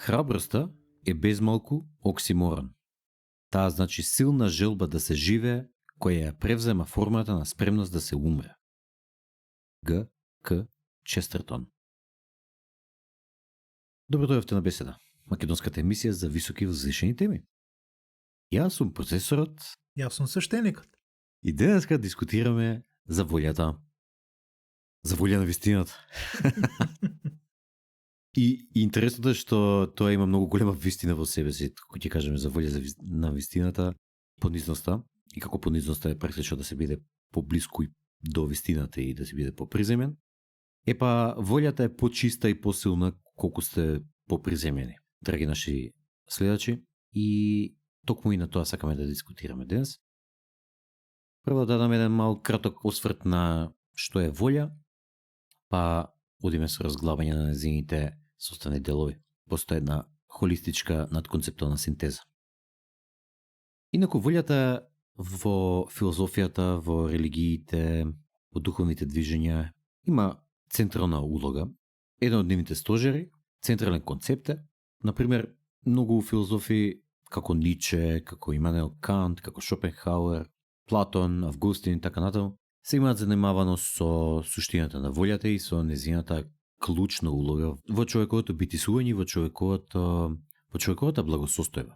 Храброста е безмалку оксиморон. Таа значи силна желба да се живее, која ја превзема формата на спремност да се умре. Г. К. Честертон. Добро дојавте на Беседа, македонската емисија за високи возвишени теми. Јас сум процесорот. Јас сум свештеникот. И денеска дискутираме за волјата. За волја на вистината. И интересното е што тоа има многу голема вистина во себе си, кога ќе кажеме за волја на вистината, понизноста, и како понизноста е практично да се биде поблиску до вистината и да се биде поприземен. Епа, волјата е почиста и посилна колку сте поприземени, драги наши следачи, и токму и на тоа сакаме да дискутираме денес. Прво да дадам еден мал краток осврт на што е волја, па одиме со разглабање на незините составни делови. Постои една холистичка надконцептуална синтеза. Инаку волјата во филозофијата, во религиите, во духовните движења има централна улога. Еден од нивните стожери, централен концепт е, например, многу филозофи како Ниче, како Имануел Кант, како Шопенхауер, Платон, Августин и така натаму, се имаат занимавано со суштината на волјата и со незината клучна улога во човековото битисување, во човековата благосостојба.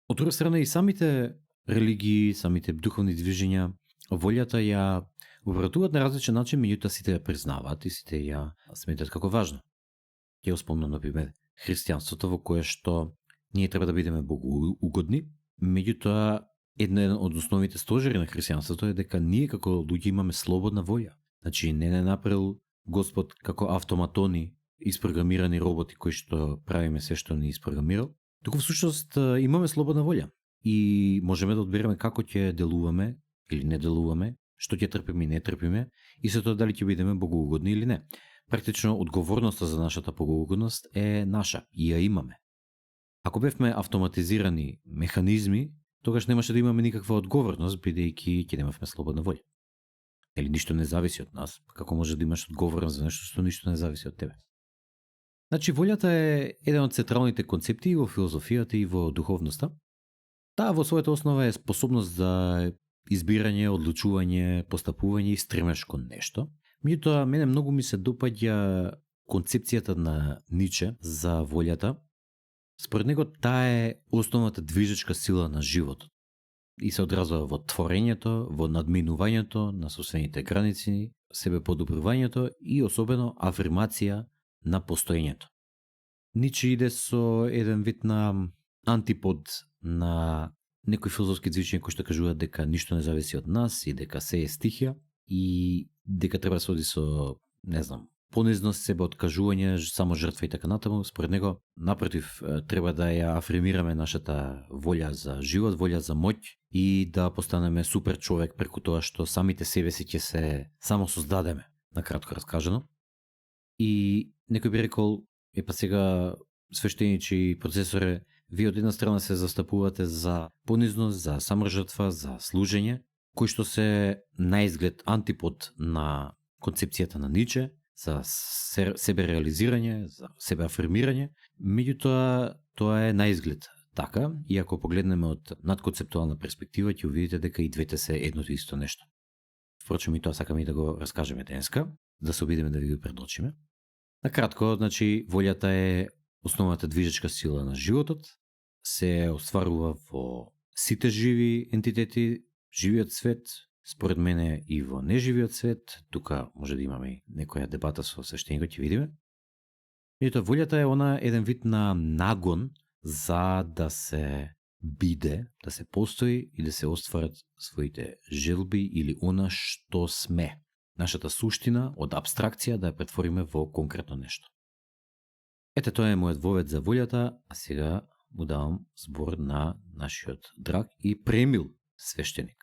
Од друга страна и самите религии, самите духовни движења, волјата ја обратуваат на различен начин, меѓутоа сите ја признаваат и сите ја сметат како важно. Ќе спомнам например христијанството, во кое што ние треба да бидеме богоугодни, меѓутоа еден од основните стожери на христијанството е дека ние како луѓе имаме слободна волја. Значи не направил Господ како автоматони, испрограмирани роботи кои што правиме се што ни испрограмирал, туку всушност имаме слободна волја и можеме да одбереме како ќе делуваме или не делуваме, што ќе трпиме и не трпиме, и се тоа дали ќе бидеме богоугодни или не. Практично одговорноста за нашата богоугодност е наша и ја имаме. Ако бевме автоматизирани механизми, тогаш немаше да имаме никаква одговорност, бидејќи ќе немавме слободна волја. Или ништо не зависи од нас, како може да имаш одговорност за нешто што ништо не зависи од тебе. Значи, волјата е еден од централните концепти и во филозофијата и во духовноста. Таа во својата основа е способност за избирање, одлучување, постапување и стремеш кон нешто. Меѓутоа, мене многу ми се допаѓа концепцијата на Ниче за волјата. Според него таа е основната движечка сила на животот и се одразува во творењето, во надминувањето на собствените граници, себеподобрувањето и особено афирмација на постоењето. Ниче иде со еден вид на антипод на некои филозофски движења кои што кажуваат дека ништо не зависи од нас и дека се е стихија и дека треба да се оди со, не знам, понизност, себеоткажување, само жртва и така натаму. Според него, напротив, треба да ја афирмираме нашата волја за живот, волја за моќ и да постанеме супер човек преку тоа што самите себе си ќе се само создадеме, накратко раскажано. И некој би рекол, епа сега свештеничи и процесоре, вие од една страна се застапувате за понизност, за саможртва, за служење, кои што се наизглед антипод на концепцијата на Ниче, за себе реализирање, за себе афирмирање, меѓутоа тоа е наизглед така, и ако погледнеме од надконцептуална перспектива, ќе увидите дека и двете се едното и исто нешто. Впрочем, и тоа сакаме и да го раскажеме денеска, да се обидеме да ви го предочиме. Накратко, значи, волјата е основната движечка сила на животот, се остварува во сите живи ентитети, живиот свет, според мене и во неживиот свет. Тука може да имаме и некоја дебата со свештеникот, ќе видиме. Меѓутоа, волјата е она еден вид на нагон за да се биде, да се постои и да се остварат своите желби или она што сме. Нашата суштина од абстракција да ја претвориме во конкретно нешто. Ете, тоа е мојот вовед за волјата, а сега му давам збор на нашиот драг и премил свештеник.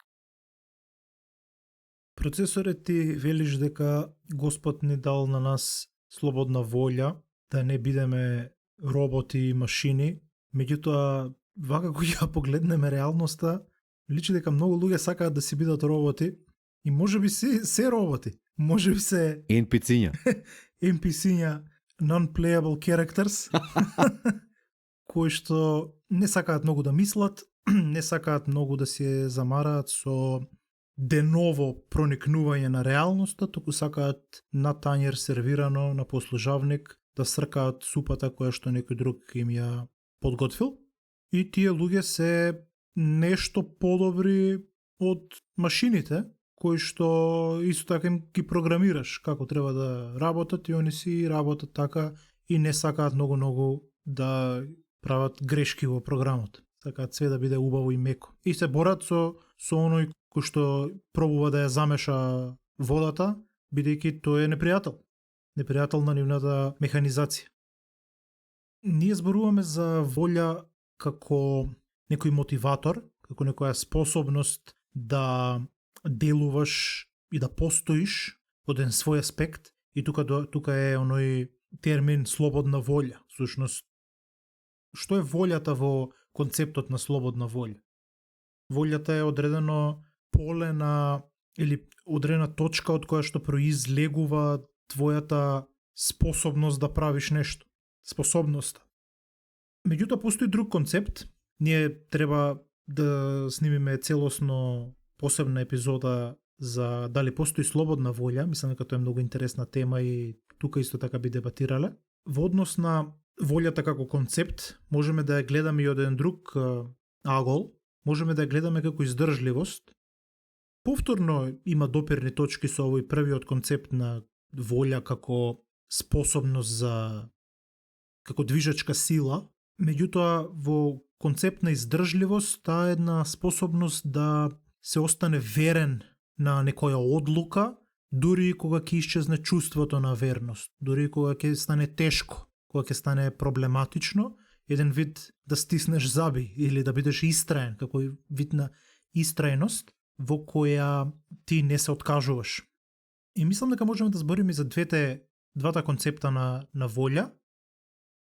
Процесорът ти велиш дека Господ ни дал на нас слободна волја, да не бидеме роботи и машини, меѓутоа, вака кога ја погледнеме реалноста, личи дека многу луѓе сакаат да си бидат роботи и може би се роботи, може би се NPC-ња. NPC-ња, non-playable characters, кои што не сакаат многу да мислат, не сакаат многу да се замараат со деново проникнување на реалноста, туку сакаат на тањер сервирано на послужавник да сркаат супата која што некој друг им ја подготвил. И тие луѓе се нешто подобри од машините, кои што исто така им ги програмираш како треба да работат и они си работат така и не сакаат многу да прават грешки во програмот. Сакаат све да биде убаво и меко. И се борат со оној кој што пробува да ја замеша водата, бидејќи тој е непријател. Непријател на нивната механизација. Ние зборуваме за волја како некој мотиватор, како некоја способност да делуваш и да постоиш од еден свој аспект, и тука е оној термин слободна волја. Всушност, што е волјата во концептот на слободна волја? Волјата е одредено поле на или одредена точка од која што произлегува твојата способност да правиш нешто. Способноста. Меѓутоа постои друг концепт. Ние треба да снимиме целосно посебна епизода за дали постои слободна волја. Мислам дека тоа е многу интересна тема и тука исто така би дебатирале. Во однос на волјата како концепт, можеме да ја гледаме и од еден друг агол. Можеме да ја гледаме како издржливост. Повторно има допирни точки со овој првиот концепт на волја како способност за како движечка сила. Меѓутоа, во концепт на издржливост, таа е една способност да се остане верен на некоја одлука, дури кога ќе исчезне чувството на верност, дури кога ќе стане тешко, кога ќе стане проблематично, еден вид да стиснеш заби или да бидеш истраен, како вид на истраеност во која ти не се откажуваш. И мислам дека можеме да збориме за двата концепта на волја.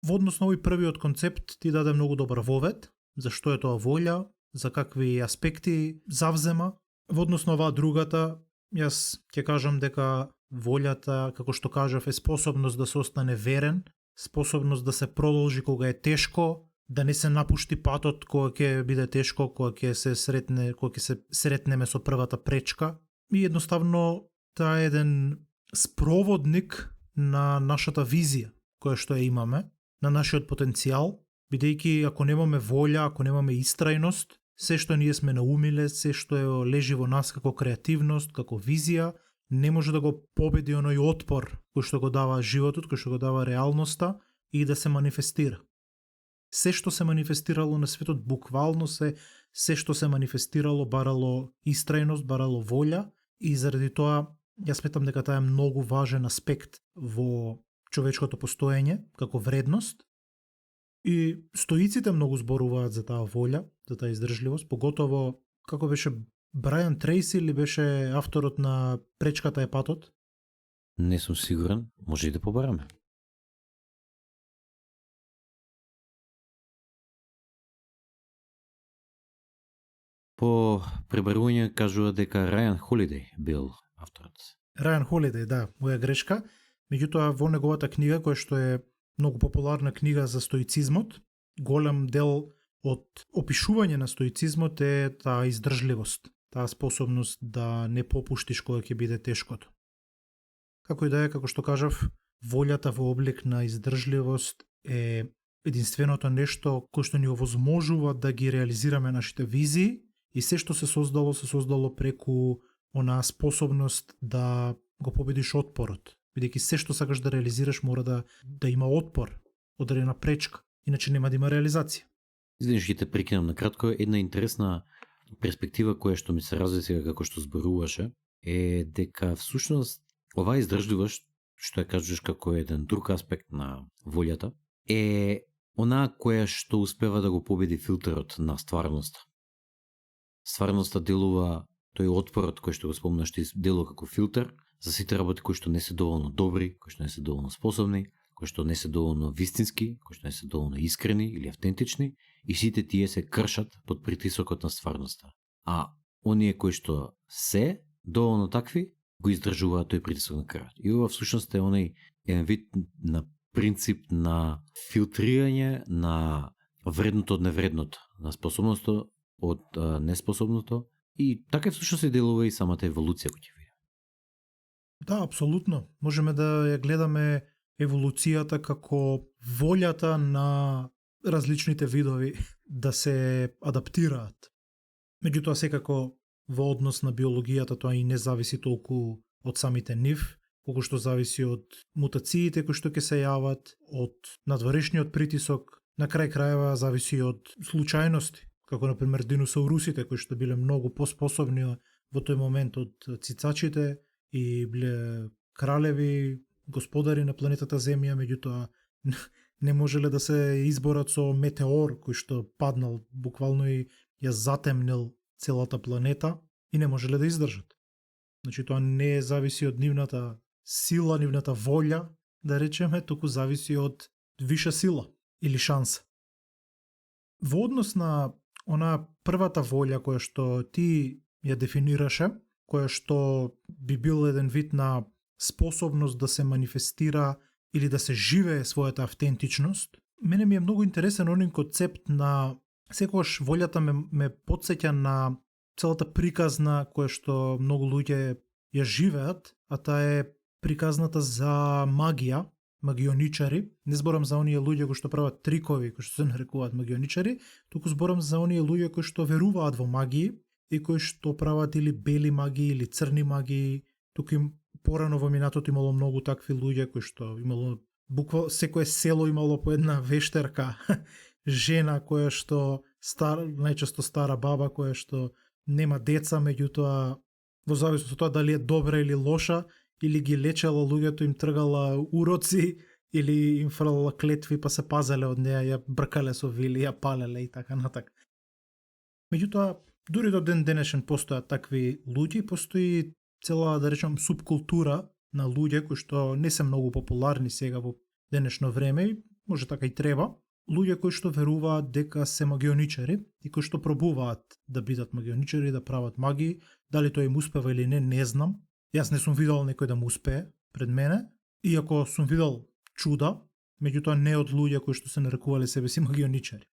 Во однос на овој првиот концепт ти даде многу добар вовед, за што е тоа волја, за какви аспекти завзема. Во однос на оваа другата, јас ќе кажам дека волјата, како што кажав, е способност да се остане верен, способност да се продолжи кога е тешко, да не се напушти патот кога ќе биде тешко, кога ќе се сретнеме со првата пречка. И едноставно таа е еден спроводник на нашата визија, која што ја имаме, на нашиот потенцијал, бидејќи ако немаме волја, ако немаме истрајност, се што ние сме наумиле, се што лежи во нас како креативност, како визија, не може да го победи оној отпор кој што го дава животот, кој што го дава реалноста и да се манифестира. Се што се манифестирало на светот буквално се што се манифестирало барало истрајност, барало волја, и заради тоа јас сметам дека таа е многу важен аспект во човечкото постоење како вредност. И стоиците многу зборуваат за таа волја, за таа издржливост, поготово како беше Брајан Трейси или беше авторот на Пречката е патот? Не сум сигурен, може и да побараме. По пребарување кажува дека Рајан Холидеј бил авторот. Рајан Холидеј, да, моја грешка. Меѓутоа во неговата книга, која што е многу популарна книга за стоицизмот, голем дел од опишување на стоицизмот е таа издржливост, таа способност да не попуштиш кога ќе биде тешкото. Како и да е, како што кажав, волјата во облик на издржливост е единственото нешто кое што ни овозможува да ги реализираме нашите визии, и се што се создало преку онаа способност да го победиш отпорот. Бидејќи се што сакаш да реализираш мора да има отпор, одредена пречка, иначе нема да има реализација. Извиниш, ќе те прекинам на кратко. Една интересна перспектива која што ми се разви сега како што зборуваше е дека всушност оваа издржливост, што ја кажеш како еден друг аспект на волјата, е онаа која што успева да го победи филтерот на стварноста. Стварноста делува, тој отпорот кој што го спомнаш, делува како филтер за сите работи кои што не се доволно добри, кои што не се доволно способни, кои што не се доволно вистински, кои што не се доволно искрени или автентични, и сите тие се кршат под притисокот на стварноста. А оние кои што се доволно такви, го издржуваат тој притисок на крајот. И ова всушност е оној еден вид на принцип на филтрирање на вредното од невредното, на способното од неспособното, и така всушност се делува и самата еволуција која ќе видиме. Да, апсолутно. Можеме да ја гледаме еволуцијата како волјата на различните видови да се адаптираат. Меѓутоа, секако во однос на биологијата тоа и не зависи толку од самите нив, колку што зависи од мутациите кои што ќе се јават, од надворешниот притисок, на крај крајeva зависи од случајности, како на пример диносаурусите кои што биле многу поспособни во тој момент од цицачите и биле кралеви, господари на планетата Земја, меѓутоа не можеле да се изборат со метеор кој што паднал буквално и ја затемнил целата планета и не можеле да издржат. Значи тоа не зависи од нивната сила, нивната волја, да речеме, туку зависи од виша сила или шанса. Во однос на она првата волја која што ти ја дефинираше, која што би бил еден вид на способност да се манифестира или да се живее својата автентичност, мене ми е многу интересен онин концепт на секогаш волјата ме потсеќа на целата приказна која што многу луѓе ја живеат, а таа е приказната за магија, магионичари. Не зборам за оние луѓе кои што прават трикови, кои што се нарекуваат магионичари, туку зборам за оние луѓе кои што веруваат во магии и кои што прават или бели магии или црни магии. Туку им порано во минатото имало многу такви луѓе кои што имало буквално секое село имало по една вештерка, жена која што најчесто стара баба која што нема деца, меѓутоа во зависност од тоа дали е добра или лоша, или ги лечела луѓето, им тргала уроци или им фрлала клетви па се пазеле од неа, ја бркале со вили, ја палеле и така натак. Меѓутоа, дури до ден денешен постојат такви луѓе, постои цела, да речем, субкултура на луѓе кои што не се многу популарни сега во денешно време, може така и треба, луѓе кои што веруваат дека се магионичари и кои што пробуваат да бидат магионичари, да прават магии, дали тоа им успева или не знам. Јас не сум видел некој да му успее пред мене, иако сум видел чуда, меѓутоа не од луѓе кои што се нарекувале себе си магионичари.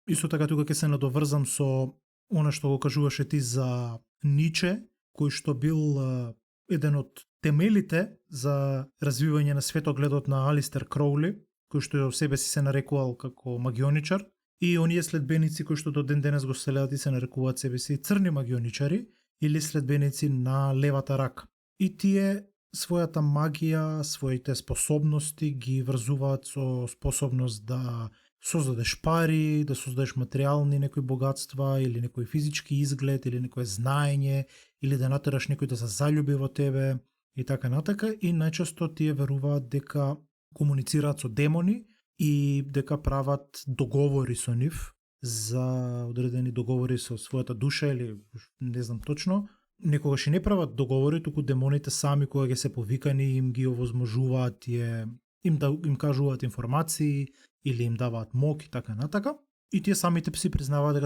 Исто така тука ќе се надоврзам со она што го кажуваше ти за Ниче, кој што бил еден од темелите за развивање на светогледот на Алистер Кроули, кој што себе си се нарекувал како магионичар, и оние следбеници кои што до ден денес го следат и се нарекуваат себе си црни магионичари или следбеници на левата рака. И тие својата магија, своите способности ги врзуваат со способност да создадеш пари, да создадеш материјални некои богатства или некој физички изглед или некое знаење или да натераш некој да се заљуби во тебе и така натака, и најчесто тие веруваат дека комуницираат со демони и дека прават договори со нив за одредени договори со својата душа или не знам точно. Некогаш и не прават договори, туку демоните сами кога ги се повикани им ги овозможуваат, им кажуваат информации или им даваат мок и така натака. И тие самите си признаваат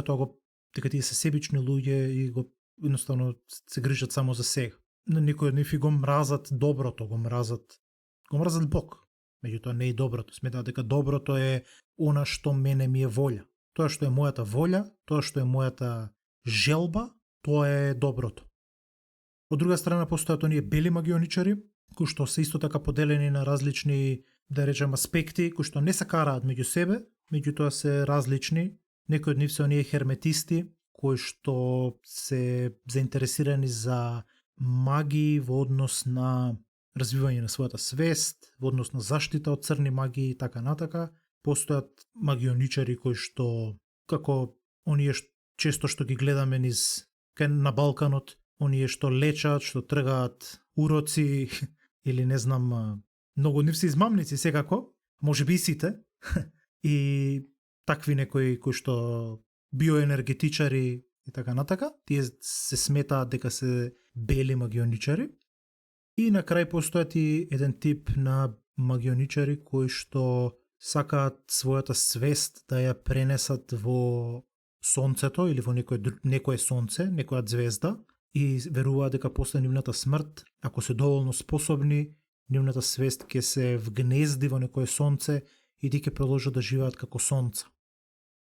дека тие се себични луѓе и го едноставно се грижат само за сега. Некои од нив го мразат доброто, го мразат Бог. Меѓутоа не и доброто. Сметаат дека доброто е она што мене ми е волја. Тоа што е мојата волја, тоа што е мојата желба, тоа е доброто. Од друга страна постојат оние бели магионичари, кои што се исто така поделени на различни, да речем, аспекти, кои што не се караат меѓу себе, меѓутоа се различни. Некои од нив се оние херметисти, кои што се заинтересирани за магии во однос на развивање на својата свест, во однос на заштита од црни магии и така натака. Постојат магионичари кои што, како оние често што ги гледаме на Балканот, оние што лечат, што тргаат уроци или не знам, многу нив се измамници секако, можеби и сите, и такви некои кои што биоенергетичари и така натака, тие се сметаат дека се бели магионичари. И на крај постојат и еден тип на магионичари кои што сакаат својата свест да ја пренесат во сонцето или во некое сонце, некоја звезда, и веруваат дека после нивната смрт, ако се доволно способни нивната свест ќе се вгнезди во некое сонце и ти ќе продолжат да живеат како сонца.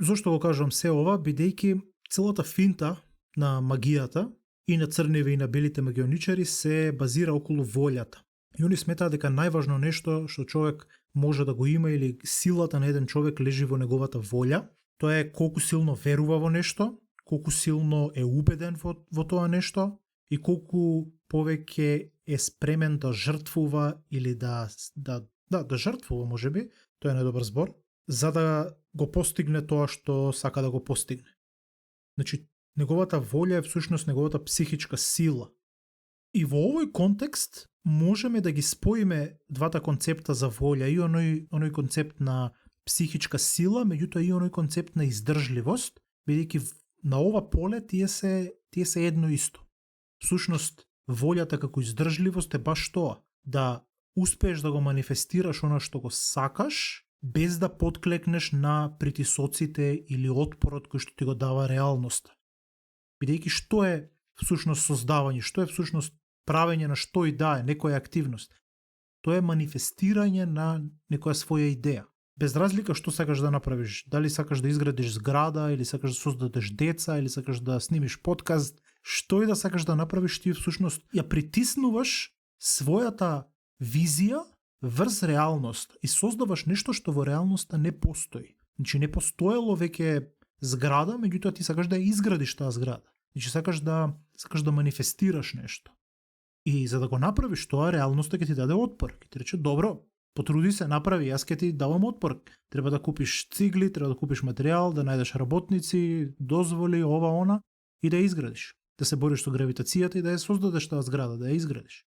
Зошто го кажувам се ова? Бидејќи целата финта на магијата и на црневи и на белите магионичари се базира околу волјата. И они сметаат дека најважно нешто што човек може да го има или силата на еден човек лежи во неговата волја. Тоа е колку силно верува во нешто, колку силно е убеден во тоа нешто и колку повеќе е спремен да жртвува или да жртвува можеби, тоа е најдобар збор, за да го постигне тоа што сака да го постигне. Значи, неговата волја е всушност неговата психичка сила. И во овој контекст можеме да ги споиме двата концепта за волја, и оној концепт на психичка сила, меѓутоа и оној концепт на издржливост, бидејќи на ова поле тие се едно исто. Всушност, волјата како издржливост е баш тоа, да успееш да го манифестираш она што го сакаш, без да подклекнеш на притисоците или отпорот кој што ти го дава реалноста. Бидејќи што е всушност создавање, што е всушност правење на што и да е, некоја активност. Тоа е манифестирање на некоја своја идеја. Без разлика што сакаш да направиш, дали сакаш да изградиш зграда, или сакаш да создадеш деца, или сакаш да снимиш подкаст, што и да сакаш да направиш, ти всушност ја притиснуваш својата визија врз реалност и создаваш нешто што во реалноста не постои. Значи не постоело веќе зграда, меѓутоа ти сакаш да ја изградиш таа зграда. Значи сакаш да манифестираш нешто. И за да го направиш тоа, реалноста ќе ти даде отпор. Ќе ти рече, добро, потруди се, направи, јас ќе ти давам отпор. Треба да купиш цигли, треба да купиш материјал, да најдеш работници, дозволи, ова, она, и да ја изградиш. Да се бориш со гравитацијата и да ја создадеш таа зграда, да ја изградиш.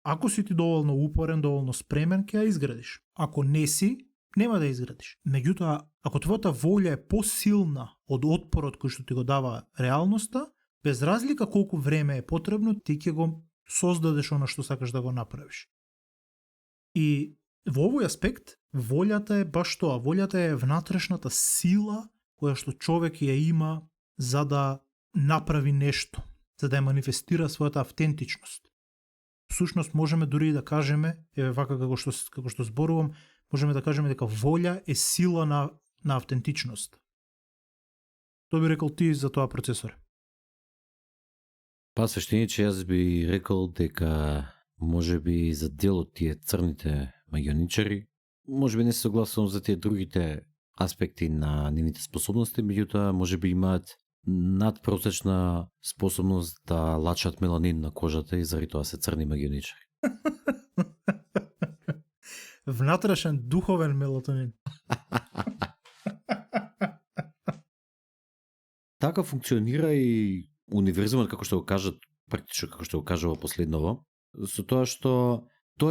Ако си ти доволно упорен, доволно спремен, ќе ја изградиш. Ако не си, нема да ја изградиш. Меѓутоа, ако твојата волја е посилна од отпорот кој што ти го дава реалноста, без разлика колку време е потребно, ти ќе го создадеш оно што сакаш да го направиш. И во овој аспект, волјата е баш тоа. Волјата е внатрешната сила која што човек ја има за да направи нешто, за да ја манифестира својата автентичност. Всушност можеме дури да кажеме, еве вака како што зборувам, можеме да кажеме дека волја е сила на автентичност. Тоа би рекол ти за тоа, процесор? Па свештениче, јас би рекол дека можеби за дел од тие црните магионичари, можеби не се согласувам за тие другите аспекти на нивните способности, меѓутоа можеби имаат надпросечна способност да лачат меланин на кожата и заради тоа се црни магионичари. Внатрешен духовен мелатонин. Така функционира и универзумот, како што го кажат, практично како што го кажува последново, со тоа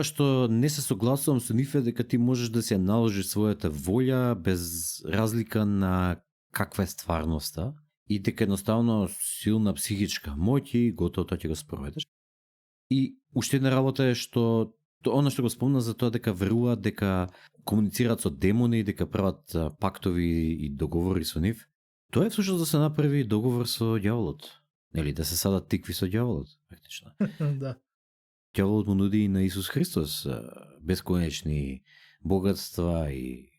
што не се согласувам со нив е дека ти можеш да се наложиш својата волја без разлика на каква е стварноста и дека едноставно силна психичка моќ и готово тоа ќе го спроведеш. И уште една работа е што она што го спомна за тоа дека веруваат дека комуницираат со демони, дека прават пактови и договори со нив. Тоа е всушност да се направи договор со ѓаволот. Нели, да се садат тикви со ѓаволот, практично. Да. Ѓаволот му нуди и на Исус Христос бесконечни богатства и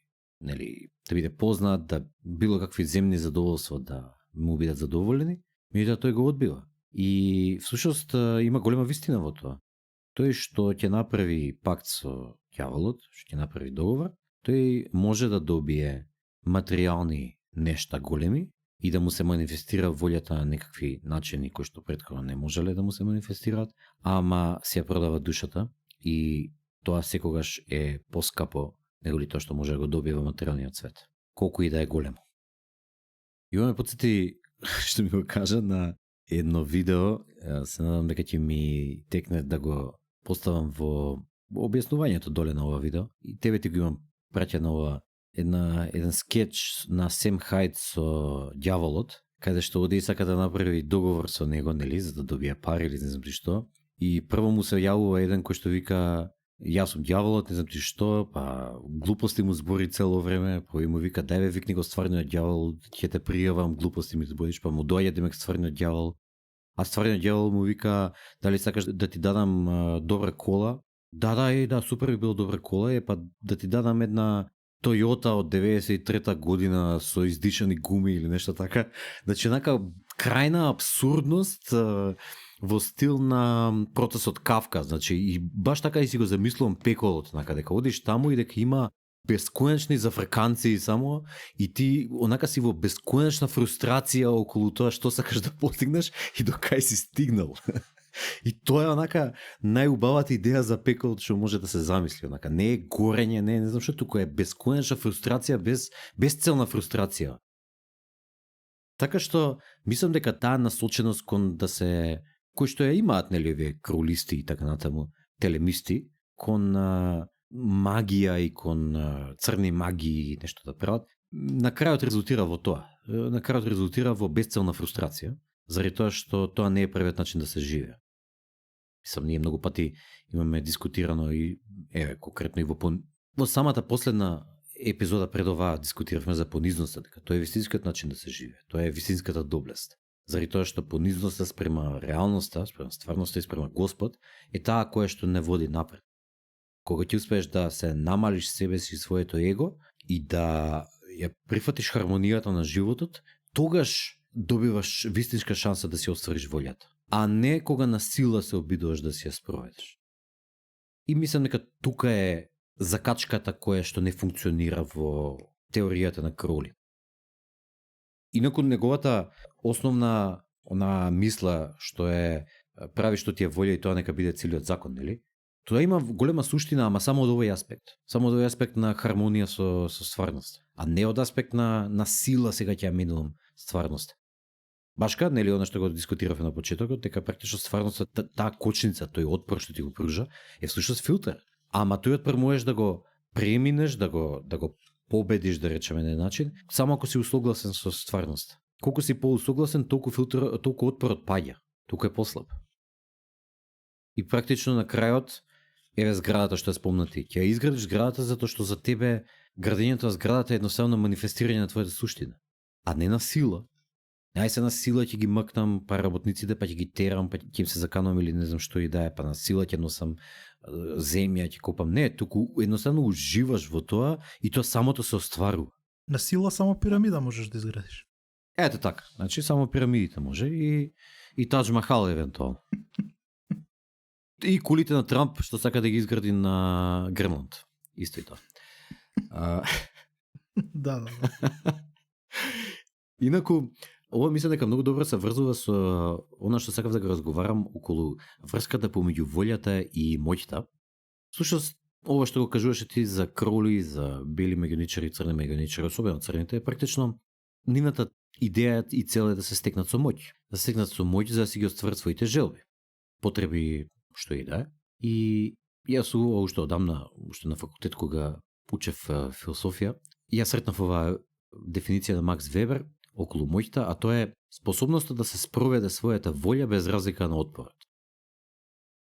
нели да биде познат, да било какви земни задоволства да му бидат задоволени, меѓутоа тој го одбива. И всушност има голема вистина во тоа. Тој што ќе направи пакт со ѓаволот, што ќе направи договор, тој може да добие материјални нешта големи и да му се манифестира волјата на некакви начини кои што претходно не можеле да му се манифестираат, ама се ја продава душата и тоа секогаш е поскапо него ли тоа што може да го добие во материјалниот свет, колку и да е големо. И ова ме потсети, што ми го кажа, на едно видео, се надам дека ќе ми текне да го поставам во објаснувањето доле на ова видео, и тебе ти го имам праќа ова еден скетч на Сем Хајд со ѓаволот, каде што оди и сака да направи договор со него, нели, за да добие пари или не знам ти што. И прво му се јавува еден кој што вика, јас сум ѓаволот, не знам ти што, па глупости му збори цело време, па и му вика, дај бе, викни го стварниот ѓавол, ќе те пријавам, глупости ми збориш, па му доаѓа демек стварниот ѓавол. А стварниот ѓавол му вика, дали сакаш да ти дадам добра кола, Да, супер би било добра кола, па да ти дадам една Toyota од 93-та година со издишани гуми или нешто така. Значи, онака крајна абсурдност во стил на Процесот Кавка. Значи, и баш така и си го замислувам пеколот, онака, дека одиш таму и дека има бесконечни зафрканци само и ти онака си во бесконечна фрустрација околу тоа што сакаш да постигнеш и до кај си стигнал. И тоа е онака најубавата идеја за пекол што може да се замисли, онака не е горење, не знам што, туку е бесконечна фрустрација безцелна фрустрација. Така што мислам дека таа насоченост кон да се кои што ја имаат нели овие кролисти и така натаму, телемисти, кон магија и кон црни магии и нешто да прават, на крајот резултира во тоа. На крајот резултира во безцелна фрустрација, заради тоа што тоа не е првиот начин да се живее. Мислам, ние многу пати имаме дискутирано и конкретно и во самата последна епизода пред оваа дискутиравме за понизноста, дека тоа е вистинскиот начин да се живее. Тоа е вистинската доблест. Заради тоа што понизноста спрема реалноста, спрема стварноста и спрема Господ е таа која што не води напред. Кога ти успееш да се намалиш себе си своето его и да ја прифатиш хармонијата на животот, тогаш добиваш вистинска шанса да си оствариш волјата, а не кога на сила се обидуваш да си ја спроведеш. И мислам дека тука е закачката која што не функционира во теоријата на Кроули. Инаку неговата основна мисла што е прави што ти е волја и тоа нека биде целиот закон, нели? Тоа има голема суштина, ама само од овој аспект. Само од овој аспект на хармонија со стварност, а не од аспект на сила, сега ќе ја менувам стварност. Башка, нели, она што го дискутиравме на почетокот, дека практично стварноста, таа кочница, тој отпор што ти го пружа, е всушност филтер. Ама тој отпор можеш да го преминеш, да го победиш, да речеме на начин, само ако си усогласен со стварност. Колку си поусогласен, толку отпорот паѓа, толку е послаб. И практично на крајот, еве зградата што ја спомнати, ќе изградиш зградата затоа што за тебе градењето на зградата е едноставно манифестирање на твојата суштина, а не на сила. Ај се на сила ќе ги мъкнам па работниците, па ќе ги терам, па ќе им се заканувам или не знам што и да е, па на сила ќе носам земја, ќе копам. Не, туку едноставно уживаш во тоа и тоа самото се остварува. На сила само пирамида можеш да изградиш. Ето така, значи само пирамидите може и Тадж Махал евентуално. И кулите на Трамп што сака да ги изгради на Гренланд. Исто и тоа. Да. Инаку, ова мислам дека многу добро се врзува со она што сакав да го разговарам околу врската помеѓу волјата и моќта. Слушајќи ова што го кажуваше ти за Кроули, за бели меѓаничари, црни меѓаничари, особено црните, практично нивната идеја и цел е да се стекнат со моќ. Да се стекнат со моќ за да си ги остварат своите желби, потреби, што и да е. И јас уште одамна, уште на факултет кога учев философија, јас сретнав оваа дефиниција на Макс Вебер околу моќта, а тоа е способноста да се спроведе својата волја без разлика на отпорот.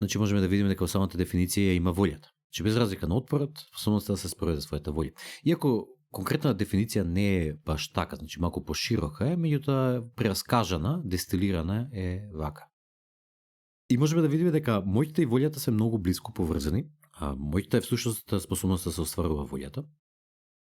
Значи можеме да видиме дека во самата дефиниција има волјата. Значи без разлика на отпорот, способноста да се спроведе својата волја. Иако конкретна дефиниција не е баш така, значи малку поширока е, меѓутоа прераскажана, дестилирана е вака. И можеме да видиме дека моќта и волјата се многу блиску поврзани, а моќта е всушност способноста да се остварува волјата.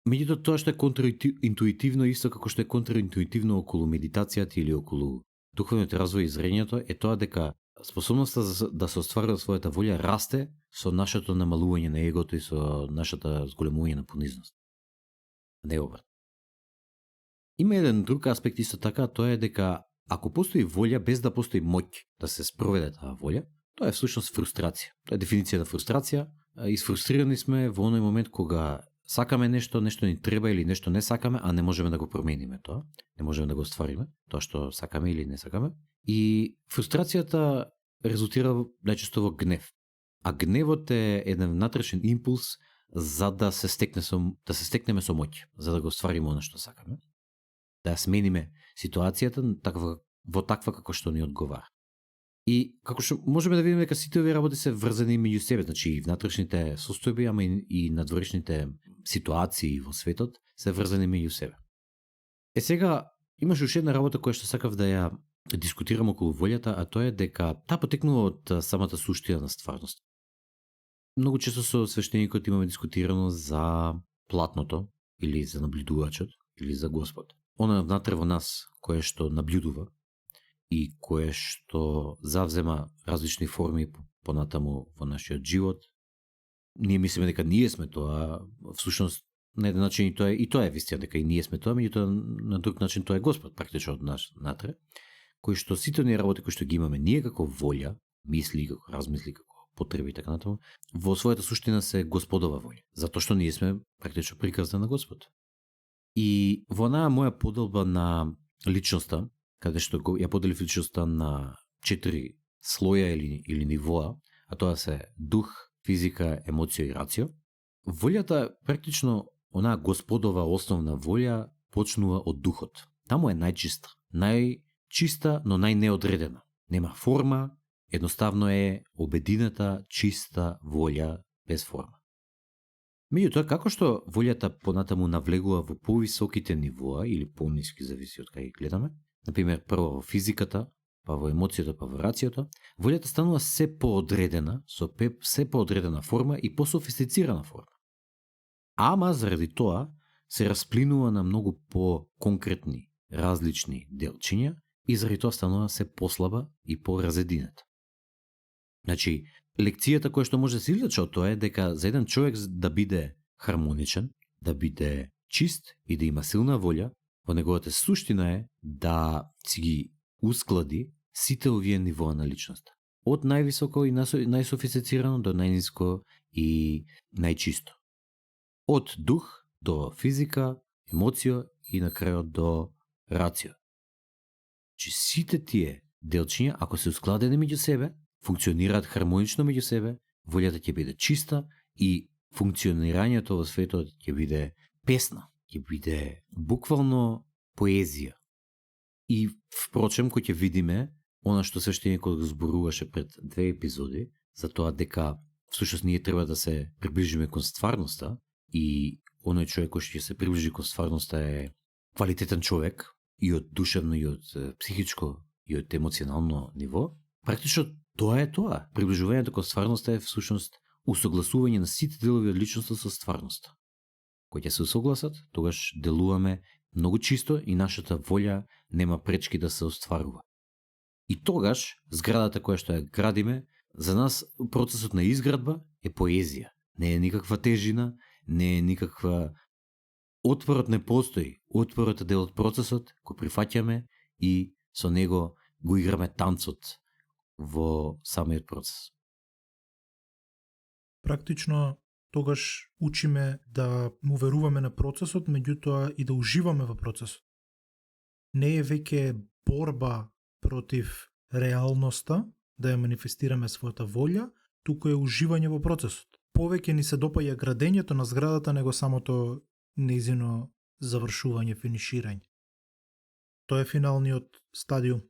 Меѓутоа тоа што е контраинтуитивно, исто како што е контраинтуитивно околу медитацијата или околу духовниот развој и зрењето, е тоа дека способноста да се остварува својата волја расте со нашето намалување на егото и со нашата зголемување на понизност. Не обрат. Има еден друг аспект исто така, тоа е дека ако постои волја без да постои моќ да се спроведе таа волја, тоа е всушност фрустрација. Тоа е дефиниција на фрустрација. Изфрустрирани сме во оној момент кога сакаме нешто ни треба или нешто не сакаме, а не можеме да го промениме тоа. Не можеме да го оствариме, тоа што сакаме или не сакаме. И фрустрацијата резултира најчесто во гнев. А гневот е еден внатрешен импулс за да се стекнеме со моќ, за да го оствариме она што сакаме. Да смениме ситуацијата во таква како што ни одговара. И како што можеме да видиме дека сите овие работи се врзани меѓу себе, значи и внатрешните состојби, ама и надворешните ситуации во светот се врзани меѓу себе. Сега имаш уште една работа која што сакав да ја дискутирам околу волјата, а тоа е дека таа потекнува од самата суштина на стварност. многу често со свештеникот имаме дискутирано за платното, или за наблюдувачот, или за Господ. Она внатре во нас, кое што наблюдува и кое што завзема различни форми понатаму во нашиот живот. Ние мислиме дека ние сме тоа, всушност на еден начин и тоа е вистина, дека и ние сме тоа, меѓутоа на друг начин тоа е Господ практично од нас натре, кој што сите оние работи кои што ги имаме ние како волја, мисли, како размисли, како потреби и така натаму, во својата суштина се Господова волја, затоа што ние сме практично приказна на Господ. И во онаа моја поделба на личноста, каде што ја поделив личноста на 4 слоја или нивоа, а тоа се дух, физика, емоција и рацио, волјата практично онаа Господова основна волја почнува од духот. Таму е најчиста, но најнеодредена. Нема форма, едноставно е обедината, чиста волја без форма. Меѓутоа, како што волјата понатаму навлегува во повисоките нивоа или пониски, зависи од кај гледаме, например, прво во физиката, па во емоцијата, па во рацијата, волјата станува се поодредена, со се поодредена форма и пософистицирана форма. Ама заради тоа се расплинува на многу по-конкретни, различни делчиња и заради тоа станува се послаба и поразединета. Значи, лекцијата која што може да се извлече од тоа е дека за еден човек да биде хармоничен, да биде чист и да има силна волја, во неговата суштина е да си ги усклади сите овие нивоа на личноста. Од највисоко и најсофистицирано до најниско и најчисто. Од дух до физика, емоција и на крајот до рацио. Че сите тие делчиња, ако се ускладени меѓу себе, функционираат хармонично меѓу себе, волјата ќе биде чиста и функционирањето во светот ќе биде песна, ќе биде буквално поезија. И впрочем, кој ќе видиме, она што свештеникот го зборуваше пред 2 епизоди, за тоа дека всушност ние треба да се приближиме кон стварноста и оној човек кој ќе се приближи кон стварноста е квалитетен човек и од душевно, и од психичко, и од емоционално ниво. Практично тоа е тоа. Приближувањето кон стварноста е всушност усогласување на сите делови од личноста со стварноста. Кој ќе се усогласат, тогаш делуваме многу чисто и нашата волја нема пречки да се остварува. И тогаш зградата која што ја градиме, за нас процесот на изградба е поезија. Не е никаква тежина, не е никаква... Отпорот не постои. Отпорот е дел од процесот кој прифаќаме и со него го играме танцот во самиот процес. Практично тогаш учиме да му веруваме на процесот, меѓутоа и да уживаме во процесот. Не е веќе борба против реалноста, да ја манифестираме својата волја, туку е уживање во процесот. Повеќе ни се допаѓа градењето на зградата него самото неизино завршување, финиширање. Тоа е финалниот стадиум.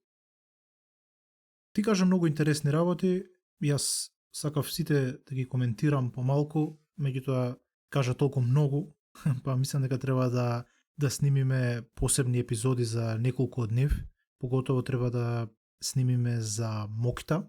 Ти кажа многу интересни работи, јас сакав сите да ги коментирам помалку, меѓутоа кажа толку многу, па мислам дека треба да снимиме посебни епизоди за неколку од нив, поготово треба да снимиме за моќта.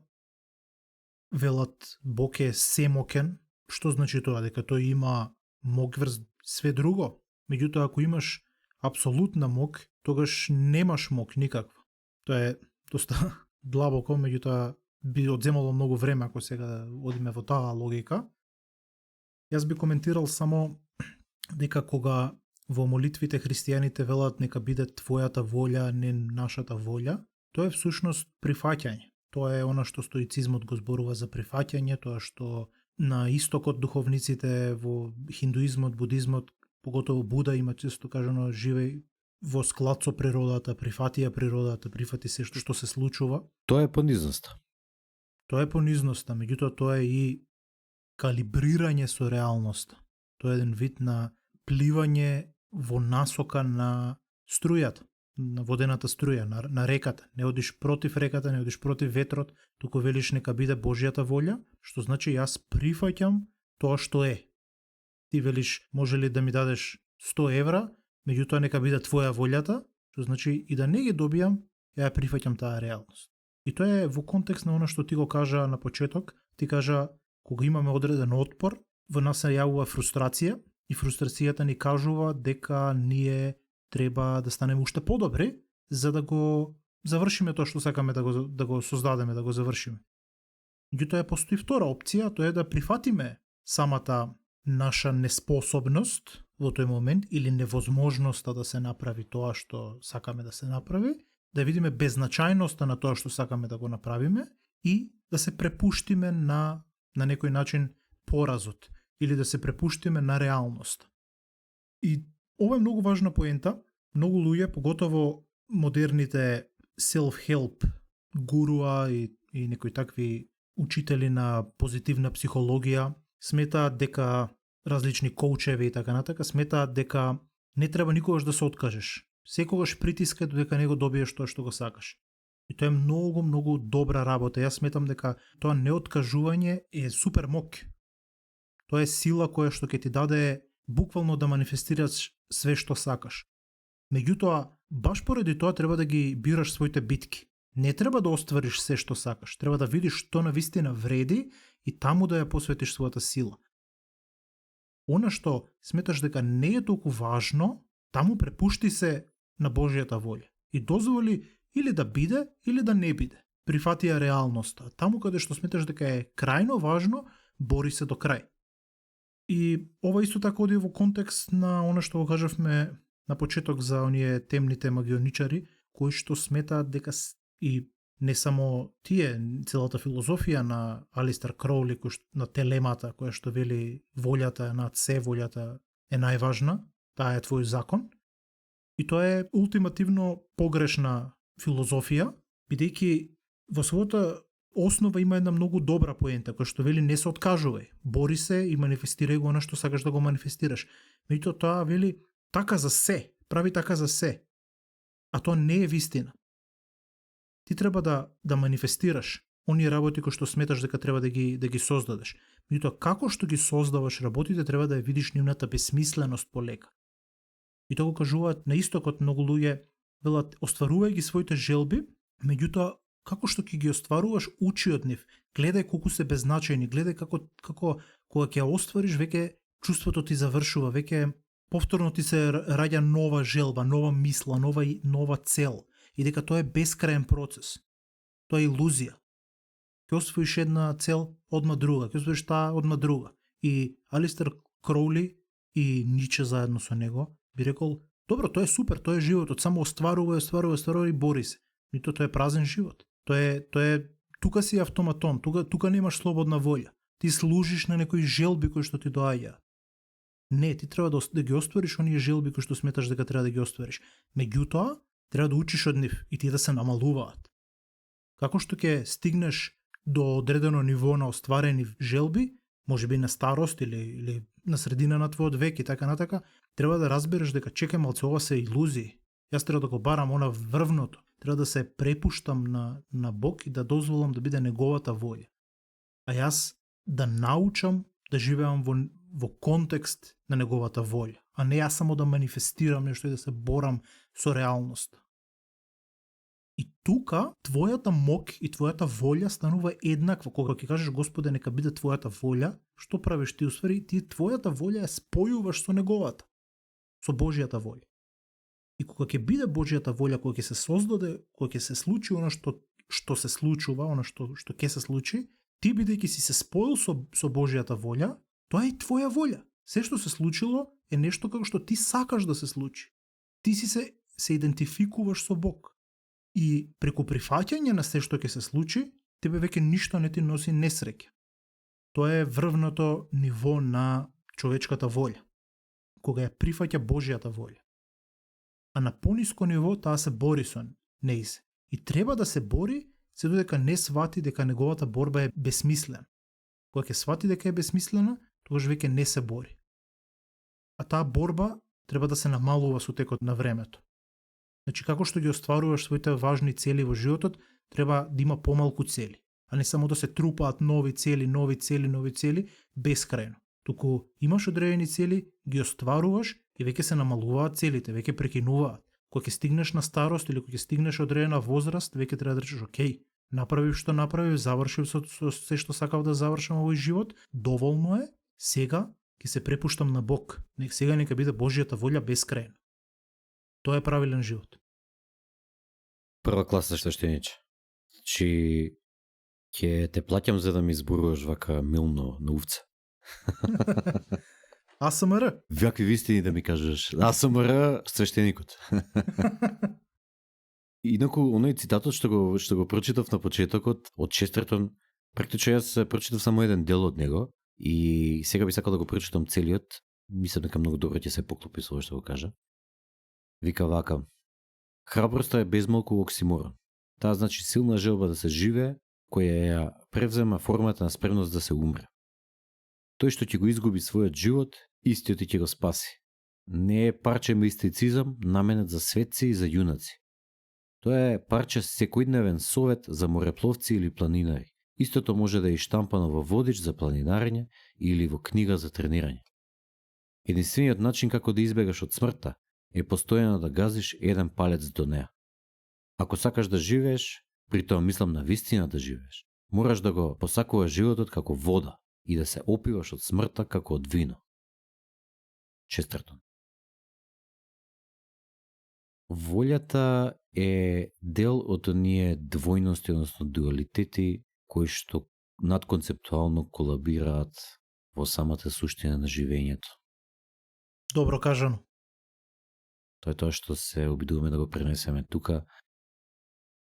Велат Бог е семоќен, што значи тоа? Дека тој има моќ врз све друго. Меѓутоа ако имаш апсолутна моќ, тогаш немаш моќ никаква. Тоа е доста длабоко, меѓутоа би одземало многу време ако сега одиме во таа логика. Јас би коментирал само дека кога во молитвите христијаните велат нека биде твојата волја, не нашата волја, тоа е всушност прифаќање. Тоа е она што стоицизмот го зборува за прифаќање, тоа што на истокот духовниците во хиндуизмот, будизмот, поготово Буда има често кажано живеј во склад со природата, прифати ја природата, прифати се што се случува. Тоа е понизноста. Тоа е понизноста, меѓутоа тоа е и калибрирање со реалноста. Тоа е еден вид на пливање во насока на струјата, на водената струја, на реката. Не одиш против реката, не одиш против ветрот, туку велиш нека биде Божјата волја, што значи јас прифаќам тоа што е. Ти велиш може ли да ми дадеш 100 евра, меѓутоа нека биде твоја волјата, што значи и да не ги добијам, ја прифаќам таа реалност. И тоа е во контекст на она што ти го кажа на почеток, ти кажа Кога имаме одреден отпор, во нас се јавува фрустрација и фрустрацијата ни кажува дека ние треба да станеме уште подобри за да го завршиме тоа што сакаме да го создадеме, да го завршиме. Меѓутоа постои втора опција, тоа е да прифатиме самата наша неспособност во тој момент или невозможноста да се направи тоа што сакаме да се направи, да видиме беззначајноста на тоа што сакаме да го направиме и да се препуштиме на некој начин поразот или да се препуштиме на реалност. И ова е многу важна поента. Многу луѓе, поготово модерните self-help гуруа и некои такви учители на позитивна психологија сметаат дека различни коучеви и така натака сметаат дека не треба никогаш да се откажеш. Секогаш притискај додека не го добиеш тоа што го сакаш. И тоа е многу, многу добра работа. Јас сметам дека тоа неоткажување е супер моќ. Тоа е сила која што ќе ти даде буквално да манифестираш све што сакаш. Меѓутоа, баш поради тоа треба да ги бираш своите битки. Не треба да оствариш се што сакаш. Треба да видиш што навистина вреди и таму да ја посветиш својата сила. Она што сметаш дека не е толку важно, таму препушти се на Божјата волја. И дозволи или да биде, или да не биде. Прифати ја реалноста. Таму каде што сметаш дека е крајно важно, бори се до крај. И ова исто така оди во контекст на она што го кажавме на почеток за оние темните магионичари, кои што сметаат дека и не само тие, целата филозофија на Алистер Кроули, на телемата, која што вели волјата над се, волјата е најважна, таа е твој закон. И тоа е ултимативно погрешна филозофија, бидејќи во својата основа има една многу добра поента, која што вели не се откажувај, бори се и манифестирај го она што сакаш да го манифестираш. Меѓутоа тоа вели така за се, прави така за се. А тоа не е вистина. Ти треба да манифестираш оние работи кои што сметаш дека треба да ги создадеш. Меѓутоа како што ги создаваш работите треба да ја видиш нивната бесмисленост полека. И тоа го кажуваат на истокот многу луѓе, велат остварувај ги своите желби, меѓутоа како што ќе ги остваруваш, учи од нив. Гледај колку се беззначајни, гледај како кога ќе ја оствариш, веќе чувството ти завршува, веќе повторно ти се раѓа нова желба, нова мисла, нова цел. И дека тоа е бескраен процес. Тоа е илузија. Ќе освоиш една цел, одма друга, ќе освоиш таа, одма друга. И Алистер Кроули и Ниче заедно со него би рекол, добро, тоа е супер, тоа е животот, само остварувај и бори се. И тоа е празен живот. Тоа е тука си автоматон, тука немаш слободна волја. Ти служиш на некои желби кои што ти доаѓаат. Не, ти треба да ги оствариш оние желби кои што сметаш дека треба да ги оствариш. Меѓутоа, треба да учиш од нив и тие да се намалуваат. Како што ќе стигнеш до одредено ниво на остварени желби, можеби на старост или на средина на твојот век и така натака, треба да разбереш дека чекај малце, ова се илузии. Јас треба да го барам она врвното. Треба да се препуштам на Бог и да дозволам да биде неговата волја. А јас да научам да живеам во контекст на неговата волја, а не јас само да манифестирам нешто и да се борам со реалноста. И тука твојата моќ и твојата волја станува еднаква. Кога ќе кажеш Господе нека биде твојата волја, што правиш ти усвари? Ти твојата волја ја спојуваш со неговата, со Божјата волја. И кога ќе биде Божјата волја, кога ќе се создаде, кога ќе се случи она што се случува, она што ќе се случи, ти бидејќи си се споил со Божјата волја, тоа е твоја волја. Се што се случило е нешто како што ти сакаш да се случи. Ти си се идентификуваш со Бог. И преку прифаќање на се што ќе се случи, тебе веќе ништо не ти носи несреќа. Тоа е врвното ниво на човечката волја, кога ја прифаќа Божјата волја. А на пониско ниво таа се бори со неизе. И треба да се бори се додека не свати дека неговата борба е бесмислена. Кога ќе свати дека е бесмислена, тогаш веќе не се бори. А таа борба треба да се намалува со текот на времето. Значи, како што ги остваруваш своите важни цели во животот, треба да има помалку цели, а не само да се трупаат нови цели бескрајно. Туку имаш одредени цели, ги остваруваш и веќе се намалуваат целите, веќе прекинуваат. Кога ќе стигнеш на старост или кога ќе стигнеш одредена возраст, веќе треба да речеш, окей, направив што направив, завршив со се што сакав да завршам овој живот, доволно е, сега ќе се препуштам на Бог. Сега нека биде Божјата волја бескрајна. Тоа е правилен живот. Прва класа свештениче. Чи ќе те плаќам за да ми зборуваш вака милно на овца. АСМР. Вакви вистини да ми кажеш. АСМР свештеникот. Инаку, оној цитатот што го прочитав на почетокот од Честертон, практично јас прочитав само еден дел од него и сега би сакал да го прочитам целиот. Мислам дека многу добро ќе се поклопи со ова што го кажа. Вика вака: храброста е безмалку оксиморон. Таа значи силна желба да се живее, која ја превзема формата на спремност да се умре. Тој што ќе го изгуби својот живот, истиот и ќе го спаси. Не е парче мистицизам наменет за светци и за јунаци. Тоа е парче секојдневен совет за морепловци или планинари. Истото може да е штампано во водич за планинарење или во книга за тренирање. Единствениот начин како да избегаш од смртта е постојано да газиш еден палец до неа. Ако сакаш да живееш, при тоа мислам на вистина да живееш, мораш да го посакуваш животот како вода и да се опиваш од смртта како од вино. Честертон. Волјата е дел од оние двојности, односно дуалитети, кои што надконцептуално колабираат во самата суштина на живењето. Добро кажано. Тоа е тоа што се обидуваме да го пренесеме тука.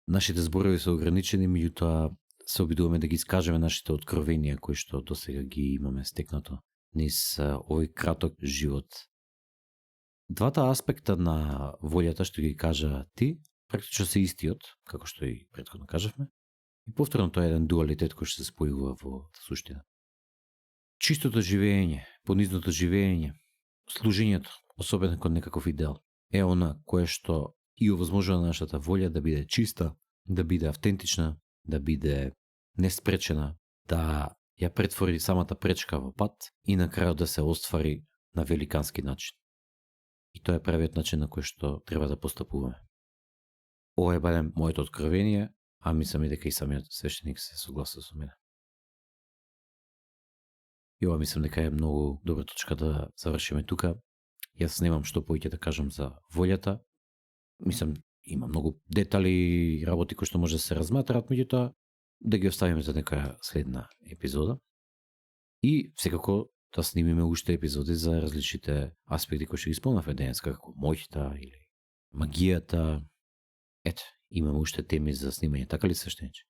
Нашите зборови се ограничени, меѓутоа се обидуваме да ги искажеме нашите откровенија кои што досега ги имаме стекнато низ овој краток живот. Двата аспекта на волјата што ги кажа ти, практично се истиот, како што и претходно кажавме. И повторно тоа е еден дуалитет кој што се спојува во суштина. Чистото живење, понизното живење, служењето, особено кон некаков идеал, е она кое што и овозможува нашата волја да биде чиста, да биде автентична, да биде неспречена, да ја претвори самата пречка во пат и на крајот да се оствари на великански начин. И тоа е правиот начин на кој што треба да постапуваме. Ова е барем моето откровение, а мислам и дека и самиот свештеник се согласува со мене. И ова мислам дека е многу добра точка да завршиме тука. Јас немам што повеќе да кажам за волјата. Мислам, има многу детали и работи кои што може да се разматрат, меѓутоа да ги оставиме за некоја следна епизода. И секако да снимиме уште епизоди за различните аспекти кои што ги спомнавме денеска, како моќта или магијата. Ето, имаме уште теми за снимање, така ли свештениче?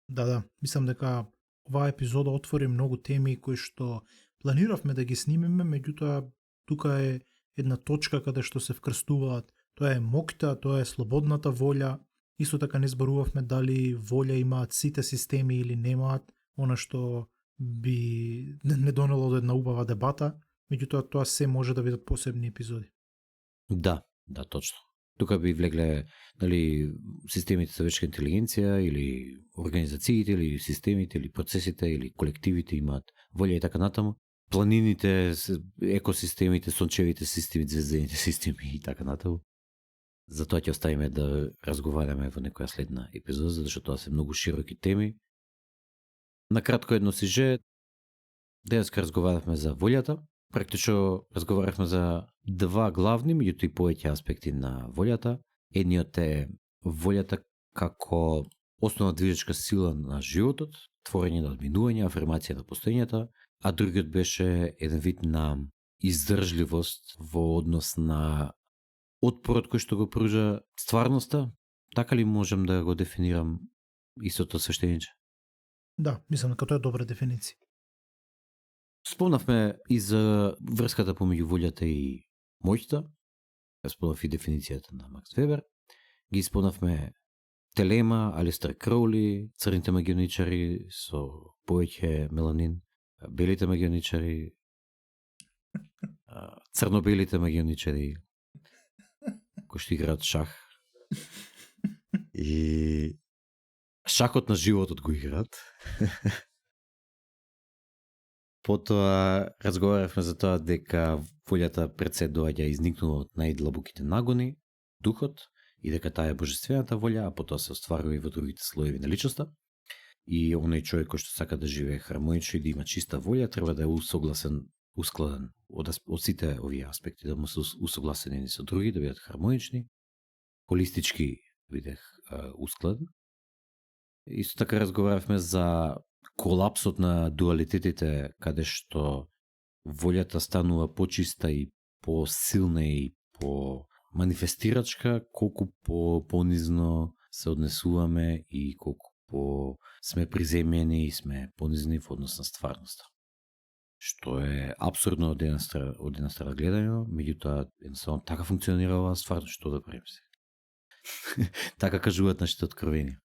Да, мислам дека оваа епизода отвори многу теми кои што планиравме да ги снимиме, меѓутоа тука е една точка каде што се вкрстуваат. Тоа е моќта, тоа е слободната волја. Исто така не зборувавме дали волја имаат сите системи или немаат, она што би не донело до една убава дебата, меѓутоа тоа се може да бидат посебни епизоди. Да, точно. Тука би влегле дали системите за вештинска интелигенција или организациите или системите или процесите или колективите имаат волја и така натаму. Планините, екосистемите, сончевите системи, звездените системи и така натаму. Затоа ќе оставиме да разговараме во некоја следна епизода, затоа тоа се многу широки теми. Накратко едно сиже, денеска разговаравме за волјата. Практично разговаравме за два главни, меѓутоа и повеќе аспекти на волјата. Едниот е волјата како основна движечка сила на животот, творење на одминување, афирмација на постоењето, а другиот беше еден вид на издржливост во однос на отпорот кој што го пружа стварноста. Така ли можем да го дефинирам истото свештениче? Да, мислам дека тоа е добра дефиниција. Спомнавме и за врската помеѓу волјата и моќта. Спомнав и дефиницијата на Макс Вебер. Ги спомнавме Телема, Алистер Кроули, црните магионичари со повеќе меланин, белите магионичари, црно-белите магионичари кои што играат шах. И шахот на животот го играат. Потоа разговаравме за тоа дека волјата пред се доаѓа изникнува од најдлабоките нагони, духот, и дека таа е божествената волја, а потоа се остварува и во другите слоеви на личноста. И оној човек кој што сака да живее хармонично и да има чиста волја, треба да еускладен од сите овие аспекти, да му се усогласени едни со други, да бидат хармонични, холистички бидех ускладен. Исто така разговаравме за колапсот на дуалитетите, каде што волјата станува почиста и посилна и по манифестирачка, колку понизно се однесуваме и колку сме приземени и сме понизни во однос на стварноста. Што е апсурдно од една страна гледање, меѓутоа едноставно така функционира оваа стварност, што да правим се. Така кажуваат нашите откровени.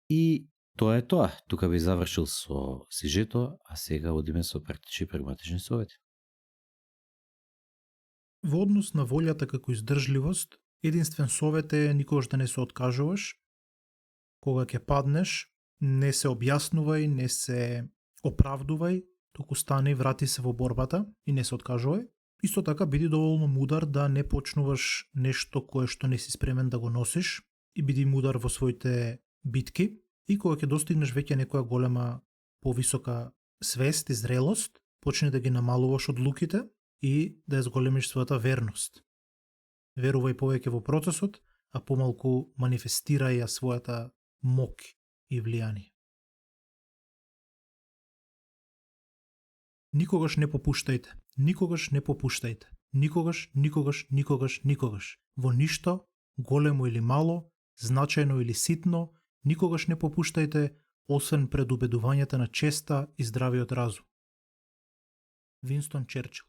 И тоа е тоа. Тука би завршил со сижето, а сега одиме со практични прагматични совети. Во однос на волјата како издржливост, единствен совет е никогаш да не се откажуваш. Кога ќе паднеш, не се објаснувај, не се оправдувај, туку стани, врати се во борбата и не се откажувај. Исто така биди доволно мудар да не почнуваш нешто кое што не си спремен да го носиш и биди мудар во своите битки. И кога ќе достигнеш веќе некоја голема, повисока свест и зрелост, почни да ги намалуваш одлуките и да ја зголемиш својата верност. Верувај повеќе во процесот, а помалку манифестирај ја својата мок и влијание. Никогаш не попуштајте, никогаш не попуштајте, никогаш, никогаш, никогаш, никогаш. Во ништо, големо или мало, значајно или ситно, никогаш не попуштајте, освен пред убедувањата на честа и здравиот разум. Винстон Черчил.